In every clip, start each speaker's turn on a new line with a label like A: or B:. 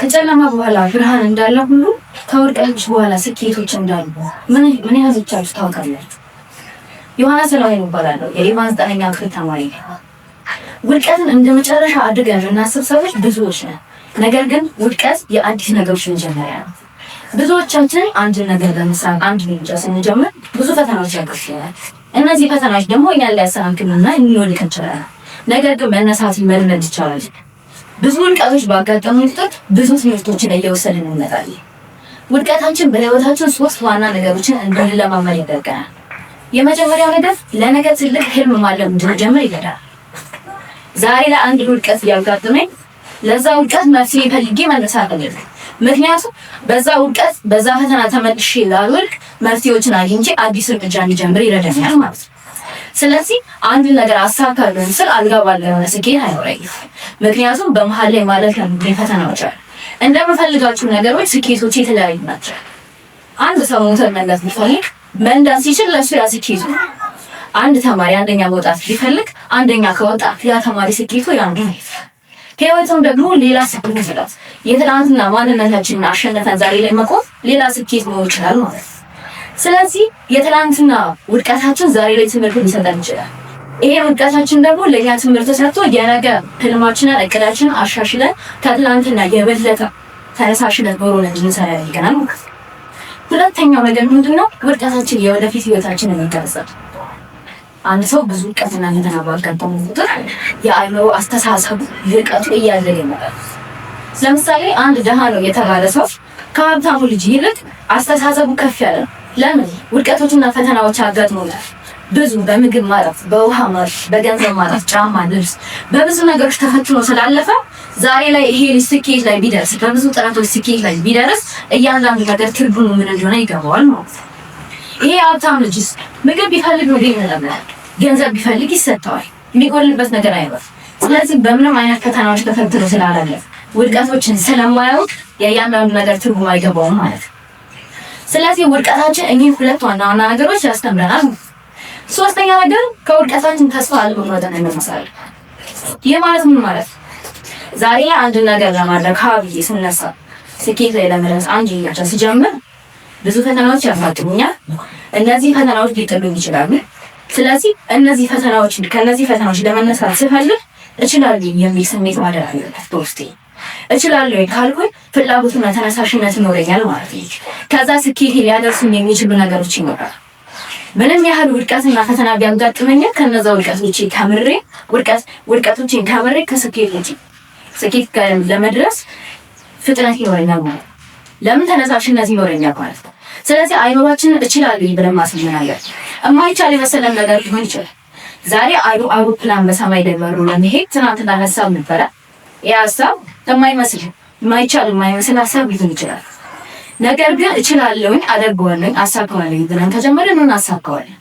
A: ከጨለማ በኋላ ብርሃን እንዳለ ሁሉ ከውድቀት በኋላ ስኬቶች እንዳሉ ምን ያህሎቻችሁ ታውቃላችሁ? ዮሐንስ ሰለሞን ይባላል። የኢቫንስ 9ኛ ክፍል ተማሪ ነው። ውድቀትን እንደ መጨረሻ አድርገን እናስብ ሰዎች ብዙዎች ነን። ነገር ግን ውድቀት የአዲስ ነገሮች መጀመሪያ ነው። ብዙዎቻችን አንድ ነገር ለመስራት አንድ እርምጃ ስንጀምር ብዙ ፈተናዎች ያጋጥሙናል። እነዚህ ፈተናዎች ደግሞ እኛን ሊያሰናክሉና ልንወድቅ እንችላለን። ነገር ግን መነሳትን መልመድ ይቻላል። ብዙ ውድቀቶች ባጋጠሙን ቁጥር ብዙ ትምህርቶችን እየወሰድን እንመጣለን። ውድቀታችን በህይወታችን 3 ዋና ነገሮችን እንድንለማመድ ያደርገናል። የመጀመሪያው ነገር ለነገ ትልቅ ህልም ማለም እንድንጀምር ይረዳል። ዛሬ ለአንድ ውድቀት ቢያጋጥመኝ ለዛ ውድቀት መፍትሄ ፈልጌ መነሳት አለብኝ። ምክንያቱም በዛ ውድቀት በዛ ፈተና ተመልሼ ላልወድቅ መፍትሄዎችን አግኝቼ አዲስ እርምጃ እንዲጀምር ይረዳኛል ማለት ነው። ስለዚህ አንድ ነገር አሳካለሁ ስል አልጋ ባልጋ የሆነ ስኬት አይኖረኝም። ምክንያቱም በመሀል ላይ ማለት ነው ፈተናዎች አሉ። እንደምፈልጋችሁ ነገሮች ስኬቶች የተለያዩ ናቸው። አንድ ሰው ሞተር መንዳት ቢፈልግ መንዳት ሲችል ለሱ ያ ስኬቱ ነው። አንድ ተማሪ አንደኛ መውጣት ቢፈልግ አንደኛ ከወጣ ያ ተማሪ ስኬቱ ያ ነው። ህይወቱም ደግሞ ሌላ ስኬት ይችላል። የትናንትና ማንነታችንን አሸነፈን ዛሬ ላይ መቆም ሌላ ስኬት ነው ይችላል ማለት ነው። ስለዚህ የትናንትና ውድቀታችን ዛሬ ላይ ትምህርት ሊሰጠን ይችላል። ይሄ ውድቀታችን ደግሞ ለኛ ትምህርት ሰጥቶ የነገ ህልማችንን እቅዳችንን አሻሽለን ከትናንትና የበለጠ ተነሳሽነት ኖሮን እንድንሰራ ያደርገናል ማለት ነው። ሁለተኛው ነገር ምንድነው? ውድቀታችን የወደፊት ህይወታችንን ይቀርጻል። አንድ ሰው ብዙ ውድቀትና ፈተና ባጋጠመው ቁጥር የአእምሮ አስተሳሰቡ ልቀቱ እያደገ ይመጣል። ለምሳሌ አንድ ደሃ ነው የተባለ ሰው ከሀብታሙ ልጅ ይልቅ አስተሳሰቡ ከፍ ያለ ነው። ለምን? ውድቀቶችና ፈተናዎች አጋጥሞታል። ብዙ በምግብ ማጣት፣ በውሃ ማጣት፣ በገንዘብ ማጣት፣ ጫማ፣ ልብስ በብዙ ነገሮች ተፈትኖ ስላለፈ ዛሬ ላይ ይሄ ስኬት ላይ ቢደርስ በብዙ ጥረቶች ስኬት ላይ ቢደርስ እያንዳንዱ ነገር ትርጉሙ ምን እንደሆነ ይገባዋል ማለት ነው። ይሄ ሀብታም ልጅስ ምግብ ቢፈልግ ወደ ይመጣል፣ ገንዘብ ቢፈልግ ይሰጠዋል፣ የሚጎልበት ነገር አይኖርም። ስለዚህ በምንም አይነት ፈተናዎች ተፈትኖ ስላላለፈ ውድቀቶችን ስለማያውቅ የእያንዳንዱ ነገር ትርጉም አይገባውም ማለት ነው። ስለዚህ ውድቀታችን እኚህ 2 ዋና ዋና ነገሮች ያስተምረናል። ሶስተኛ ነገር ከውድቀታችን ተስፋ አለመቁረጥ እንመሳለን። ይህ ማለት ምን ማለት? ዛሬ አንድ ነገር ለማድረግ ሀብዬ ስነሳ ስኬት ላይ ለመድረስ አንድ እርምጃ ሲጀምር ብዙ ፈተናዎች ያጋጥሙኛል። እነዚህ ፈተናዎች ሊጥሉኝ ይችላሉ። ስለዚህ ከነዚህ ፈተናዎች ለመነሳት ስፈልግ እችላለሁ የሚል ስሜት ማደር አለበት በውስጤ። እችላለሁ ካልኩኝ ፍላጎትና ተነሳሽነት ይኖረኛል ማለት ነው። ከዛ ስኬት ሊያደርሱኝ የሚችሉ ነገሮች ይኖራሉ። ምንም ያህል ውድቀትና ፈተና ቢያጋጥመኝ ከነዛ ውድቀቶችን ከምሬ ስኬት ለመድረስ ፍጥነት ይኖረኛል ማለት ነው። ለምን? ተነሳሽነት ይኖረኛል ማለት ነው። ስለዚህ አይኖራችንን እችላለሁ ብለን ማስመን ነገር የማይቻል የመሰለን ነገር ሊሆን ይችላል። ዛሬ አውሮፕላን በሰማይ ላይ በሩ ለመሄድ ትናንትና ሀሳብ ነበረ። ያ ሀሳብ የማይመስል ሀሳብ ሊሆን ይችላል። ነገር ግን እችላለሁ፣ አደርገዋለሁ፣ አሳካዋለሁ ብለን ከጀመረን ምን አሳካዋለን?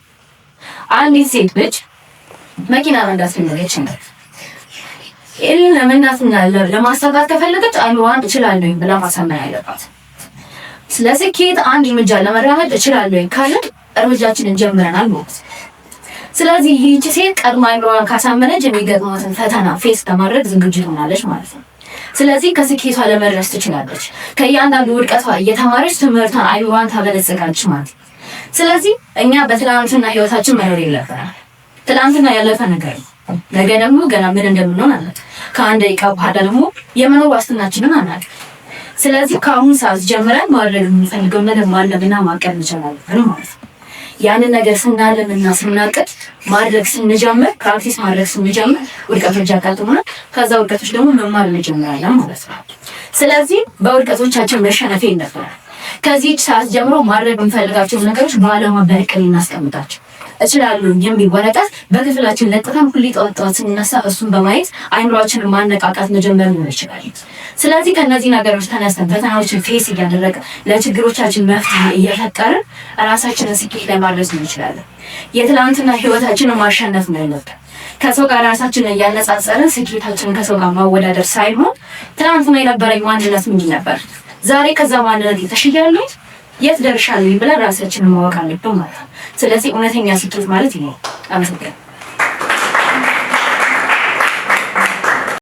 A: አንዲት ሴት ልጅ መኪና መንዳት ፈልገች ነው። ይሄን ለመንዳትና ለማሳካት ከፈለገች አይምሮዋን እችላለሁ ብላ ማሳመን አለባት። ስለስኬት አንድ እርምጃ ለመራመድ እችላለሁ ካልን እርምጃችንን ጀምረናል ማለት። ስለዚህ ይህች ሴት ቀድማ አይምሮዋን ካሳመነች የሚገጥማትን ፈተና ፌስ ለማድረግ ዝግጁ ሆናለች ማለት ነው። ስለዚህ ከስኬቷ ለመድረስ ትችላለች። ከእያንዳንዱ ውድቀቷ እየተማረች ትምህርቷን አይምሮዋን ታበለጽጋለች ማለት ነው። ስለዚህ እኛ በትናንትና ህይወታችን መኖር የለብንም። ትናንትና ያለፈ ነገር ነው። ነገ ደግሞ ገና ምን እንደምንሆን አናውቅም። ከአንድ ደቂቃ በኋላ ደግሞ የመኖር ዋስትናችንን አናውቅም። ስለዚህ ከአሁን ሰዓት ጀምረን ማድረግ የምንፈልገው ነገር ማለምና ማቀድ እንችላለን ማለት ነው። ያንን ነገር ስናለምና ስናቅድ ማድረግ ስንጀምር ፕራክቲስ ማድረግ ስንጀምር ውድቀቶች ያጋጥሙናል። ከዛ ውድቀቶች ደግሞ መማር እንጀምራለን ማለት ነው። ስለዚህ በውድቀቶቻችን መሸነፍ የለብንም። ከዚህ ሰዓት ጀምሮ ማድረግ የምንፈልጋቸው ነገሮች በዓላማ በእቅድ እናስቀምጣቸው። እችላለሁ የሚል ወረቀት በክፍላችን ለጥፈን ሁሌ ጠዋት ስንነሳ እሱን በማየት አይምሮአችንን ማነቃቃት መጀመር ይችላል። ስለዚህ ከነዚህ ነገሮች ተነስተን ፈተናዎችን ፌስ እያደረገ ለችግሮቻችን መፍትሄ እየፈጠርን ራሳችንን ስኬት ላይ ማድረስ እንችላለን። የትናንትና ህይወታችንን ማሸነፍ ነው ያለብን። ከሰው ጋር ራሳችንን እያነጻጸርን ስኬታችንን ከሰው ጋር ማወዳደር ሳይሆን ትናንትና የነበረኝ ማንነት ምን ነበር፣ ዛሬ ከዛ ማንነት ተሽያለሁ፣ የት ደርሻለሁ ብለን ራሳችንን ማወቅ አለብን ማለት ነው። ስለዚህ እውነተኛ ስኬት ማለት ይሄ። አመሰግናለሁ።